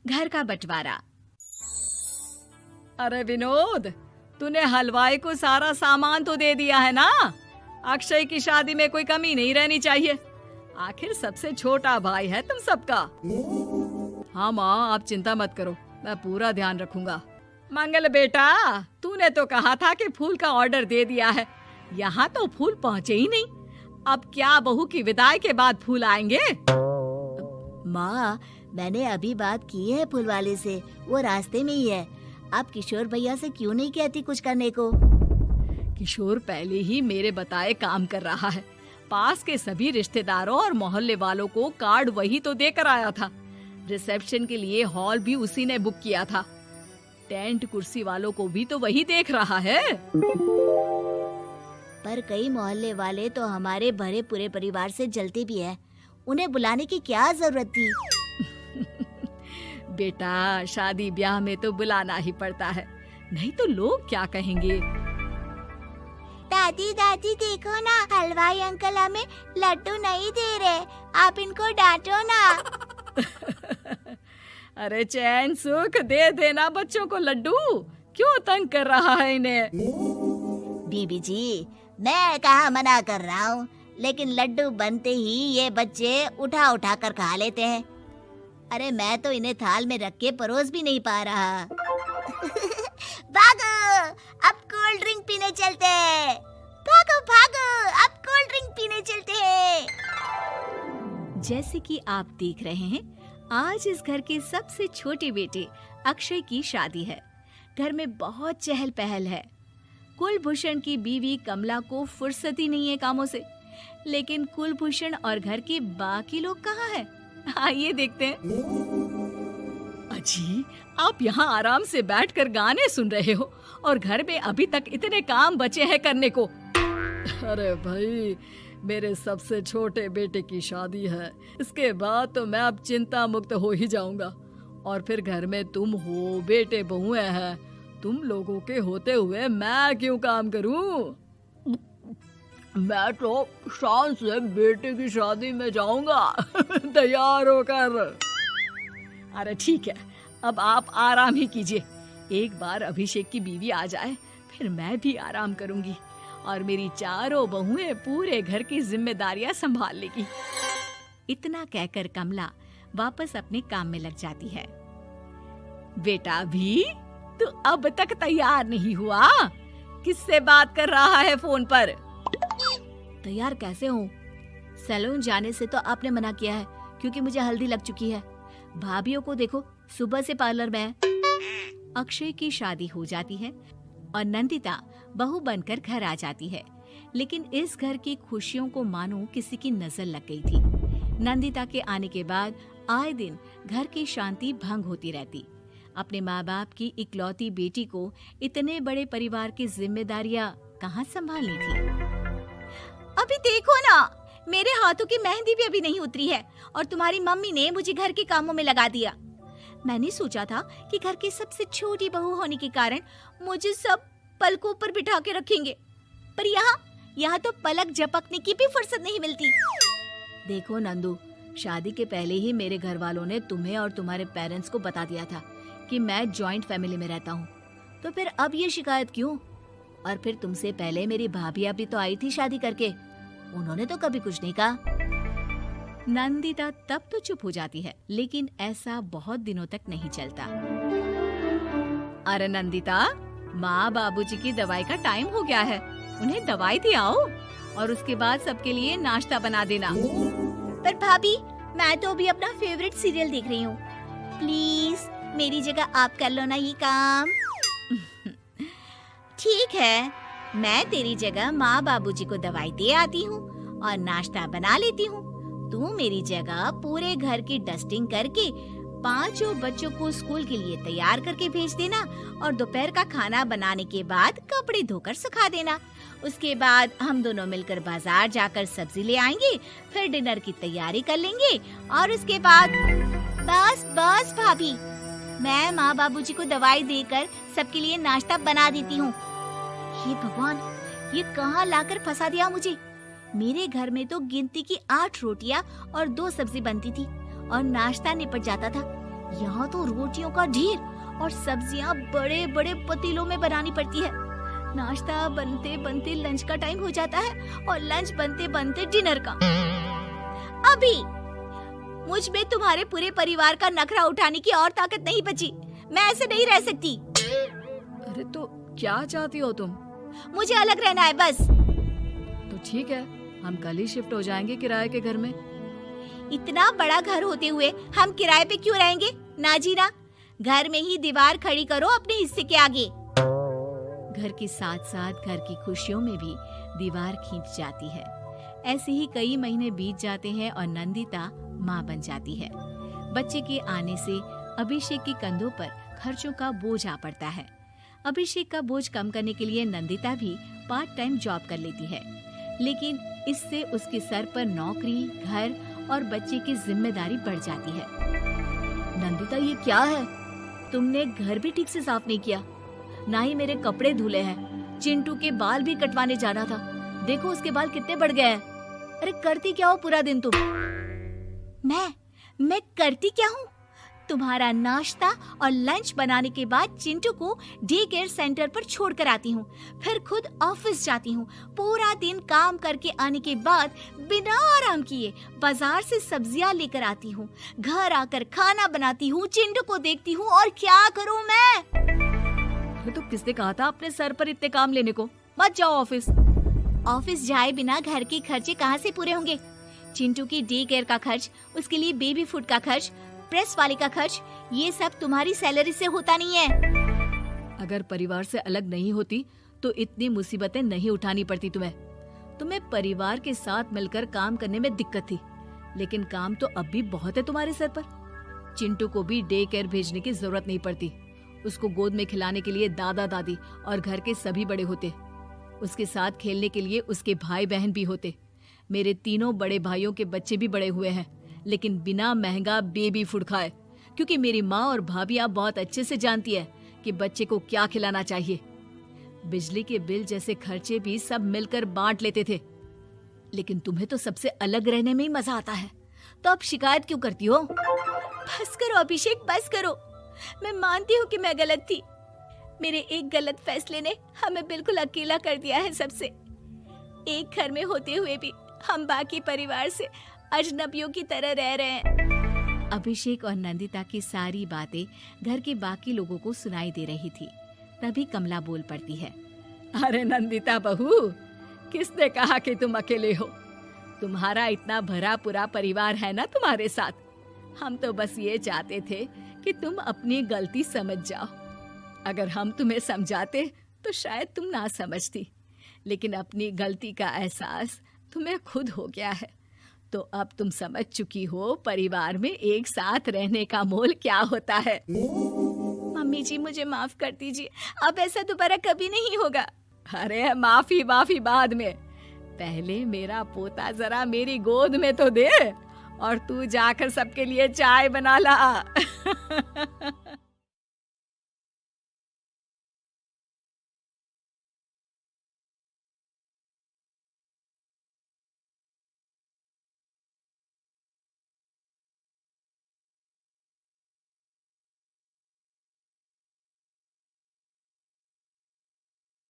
घर का बंटवारा। अरे विनोद, तूने हलवाई को सारा सामान तो दे दिया है ना? अक्षय की शादी में कोई कमी नहीं रहनी चाहिए। आखिर सबसे छोटा भाई है तुम सबका। हाँ माँ, आप चिंता मत करो, मैं पूरा ध्यान रखूंगा। मंगल बेटा, तूने तो कहा था कि फूल का ऑर्डर दे दिया है, यहाँ तो फूल पहुँचे ही नहीं। अब क्या बहू की विदाई के बाद फूल आएंगे? माँ, मैंने अभी बात की है फूल वाले से, वो रास्ते में ही है। आप किशोर भैया से क्यों नहीं कहती कुछ करने को? किशोर पहले ही मेरे बताए काम कर रहा है। पास के सभी रिश्तेदारों और मोहल्ले वालों को कार्ड वही तो देकर आया था। रिसेप्शन के लिए हॉल भी उसी ने बुक किया था। टेंट कुर्सी वालों को भी तो वही देख रहा है। पर कई मोहल्ले वाले तो हमारे भरे पूरे परिवार से जलते भी हैं। उन्हें बुलाने की क्या जरूरत थी? बेटा, शादी ब्याह में तो बुलाना ही पड़ता है, नहीं तो लोग क्या कहेंगे। दादी दादी देखो ना, हलवाई अंकल हमें लड्डू नहीं दे रहे, आप इनको डांटो ना। अरे चैन सुख दे देना बच्चों को लड्डू, क्यों तंग कर रहा है इन्हें? बीबी जी, मैं कहाँ मना कर रहा हूँ, लेकिन लड्डू बनते ही ये बच्चे उठा उठा कर खा लेते हैं। अरे मैं तो इन्हें थाल में रख के परोस भी नहीं पा रहा। भागो, अब कोल्ड ड्रिंक पीने चलते हैं। भागो भागो, अब कोल्ड ड्रिंक पीने चलते हैं। जैसे कि आप देख रहे हैं, आज इस घर के सबसे छोटे बेटे अक्षय की शादी है। घर में बहुत चहल पहल है। कुलभूषण की बीवी कमला को फुर्सत ही नहीं है कामों से, लेकिन कुलभूषण और घर के बाकी लोग कहाँ हैं? आइए देखते हैं। अजी, आप यहाँ आराम से बैठकर गाने सुन रहे हो और घर में अभी तक इतने काम बचे हैं करने को। अरे भाई, मेरे सबसे छोटे बेटे की शादी है, इसके बाद तो मैं अब चिंता मुक्त हो ही जाऊंगा। और फिर घर में तुम हो, बेटे बहुएं हैं, तुम लोगों के होते हुए मैं क्यों काम करूं? मैं तो शान से बेटे की शादी में जाऊंगा तैयार होकर। अरे ठीक है, अब आप आराम ही कीजिए। एक बार अभिषेक की बीवी आ जाए, फिर मैं भी आराम करूंगी और मेरी चारों बहुएं पूरे घर की जिम्मेदारियां संभाल लेगी। इतना कहकर कमला वापस अपने काम में लग जाती है। बेटा भी, तू अब तक तैयार नहीं हुआ? किससे बात कर रहा है फोन पर? तैयार कैसे हूँ? सैलून जाने से तो आपने मना किया है, क्योंकि मुझे हल्दी लग चुकी है। भाभीयों को देखो, सुबह से पार्लर में है। अक्षय की शादी हो जाती है और नंदिता बहू बनकर घर आ जाती है, लेकिन इस घर की खुशियों को मानो किसी की नजर लग गई थी। नंदिता के आने के बाद आए दिन घर की शांति भंग होती रहती। अपने माँ बाप की इकलौती बेटी को इतने बड़े परिवार की जिम्मेदारियां कहाँ संभालनी थी। अभी देखो ना, मेरे हाथों की मेहंदी भी अभी नहीं उतरी है और तुम्हारी मम्मी ने मुझे घर के कामों में लगा दिया। मैंने सोचा था कि घर की सबसे छोटी बहू होने के कारण मुझे सब पलकों पर बिठा के रखेंगे, पर यहाँ तो पलक झपकने की भी फुर्सत नहीं मिलती। देखो नंदू, शादी के पहले ही मेरे घर वालों ने तुम्हें और तुम्हारे पेरेंट्स को बता दिया था कि मैं जॉइंट फैमिली में रहता हूँ, तो फिर अब ये शिकायत क्यों? और फिर तुमसे पहले मेरी भाभी भी तो आई थी शादी करके, उन्होंने तो कभी कुछ नहीं कहा। नंदिता तब तो चुप हो जाती है, लेकिन ऐसा बहुत दिनों तक नहीं चलता। अरे नंदिता, माँ बाबूजी की दवाई का टाइम हो गया है, उन्हें दवाई दिलाओ और उसके बाद सबके लिए नाश्ता बना देना। पर भाभी, मैं तो अभी अपना फेवरेट सीरियल देख रही हूँ। प्लीज मेरी जगह आप कर लो ना ये काम। ठीक है, मैं तेरी जगह माँ बाबूजी को दवाई दे आती हूँ और नाश्ता बना लेती हूँ। तू मेरी जगह पूरे घर की डस्टिंग करके 5 बच्चों को स्कूल के लिए तैयार करके भेज देना और दोपहर का खाना बनाने के बाद कपड़े धोकर सुखा देना। उसके बाद हम दोनों मिलकर बाजार जाकर सब्जी ले आएंगे, फिर डिनर की तैयारी कर लेंगे और उसके बाद बस भाभी, मैं माँ बाबूजी को दवाई देकर सबके लिए नाश्ता बना देती हूँ। हे भगवान, ये कहाँ लाकर फंसा दिया मुझे। मेरे घर में तो गिनती की 8 रोटियां और 2 सब्जी बनती थी और नाश्ता निपट जाता था, यहाँ तो रोटियों का ढेर और सब्जियां बड़े बड़े पतीलों में बनानी पड़ती है। नाश्ता बनते बनते लंच का टाइम हो जाता है और लंच बनते बनते डिनर का। अभी मुझ में तुम्हारे पूरे परिवार का नखरा उठाने की और ताकत नहीं बची। मैं ऐसे नहीं रह सकती। अरे तो क्या चाहती हो तुम? मुझे अलग रहना है बस। तो ठीक है, हम कल ही शिफ्ट हो जाएंगे किराए के घर में। इतना बड़ा घर होते हुए हम किराए पे क्यों रहेंगे? ना जी ना, घर में ही दीवार खड़ी करो अपने हिस्से के आगे। घर के साथ साथ घर की खुशियों में भी दीवार खींच जाती है। ऐसे ही कई महीने बीत जाते हैं और नंदिता माँ बन जाती है। बच्चे के आने से अभिषेक के कंधों पर खर्चों का बोझ आ पड़ता है। अभिषेक का बोझ कम करने के लिए नंदिता भी पार्ट टाइम जॉब कर लेती है, लेकिन इससे उसके सर पर नौकरी, घर और बच्चे की जिम्मेदारी बढ़ जाती है। नंदिता, ये क्या है? तुमने घर भी ठीक से साफ नहीं किया, ना ही मेरे कपड़े धुले हैं। चिंटू के बाल भी कटवाने जाना था, देखो उसके बाल कितने बढ़ गए हैं। अरे करती क्या हो पूरा दिन तुम? मैं करती क्या हूँ? तुम्हारा नाश्ता और लंच बनाने के बाद चिंटू को डे केयर सेंटर पर छोड़ कर आती हूँ, फिर खुद ऑफिस जाती हूँ। पूरा दिन काम करके आने के बाद बिना आराम किए बाजार से सब्जियाँ लेकर आती हूँ, घर आकर खाना बनाती हूँ, चिंटू को देखती हूँ और क्या करूँ मैं? तो किसने कहा था अपने सर पर इतने काम लेने को? मत जाओ ऑफिस। ऑफिस जाए बिना घर के खर्चे कहाँ से पूरे होंगे? चिंटू की डे केयर का खर्च, उसके लिए बेबी फूड का खर्च, प्रेस वाले का खर्च, ये सब तुम्हारी सैलरी से होता नहीं है। अगर परिवार से अलग नहीं होती तो इतनी मुसीबतें नहीं उठानी पड़ती तुम्हें परिवार के साथ मिलकर काम करने में दिक्कत थी, लेकिन काम तो अब भी बहुत है तुम्हारे सर पर। चिंटू को भी डे केयर भेजने की जरूरत नहीं पड़ती। उसको गोद में खिलाने के लिए दादा दादी और घर के सभी बड़े होते। उसके साथ खेलने के लिए उसके भाई बहन भी होते। मेरे तीनों बड़े भाइयों के बच्चे भी बड़े हुए हैं, लेकिन बिना महंगा बेबी फूड खाए, क्योंकि मेरी माँ और भाभियाँ बहुत अच्छे से जानती है कि बच्चे को क्या खिलाना चाहिए। बिजली के बिल जैसे खर्चे भी सब मिलकर बांट लेते थे, लेकिन तुम्हें तो सबसे अलग रहने में ही मजा आता है, तो अब शिकायत क्यों करती हो? बस करो अभिषेक, बस करो। मैं मानती हूँ कि मैं गलत थी। मेरे एक गलत फैसले ने हमें बिल्कुल अकेला कर दिया है सबसे। एक घर में होते हुए भी हम बाकी परिवार से अजनबियों की तरह रह रहे हैं। अभिषेक और नंदिता की सारी बातें घर के बाकी लोगों को सुनाई दे रही थी। तभी कमला बोल पड़ती है। अरे नंदिता बहू, किसने कहा कि तुम अकेले हो? तुम्हारा इतना भरा पूरा परिवार है ना तुम्हारे साथ। हम तो बस ये चाहते थे कि तुम अपनी गलती समझ जाओ। अगर हम तुम्हें समझाते तो शायद तुम ना समझती, लेकिन अपनी गलती का एहसास तुम्हें खुद हो गया है, तो अब तुम समझ चुकी हो परिवार में एक साथ रहने का मोल क्या होता है। मम्मी जी, मुझे माफ कर दीजिए, अब ऐसा दोबारा कभी नहीं होगा। अरे माफी बाद में, पहले मेरा पोता जरा मेरी गोद में तो दे, और तू जाकर सबके लिए चाय बना ला।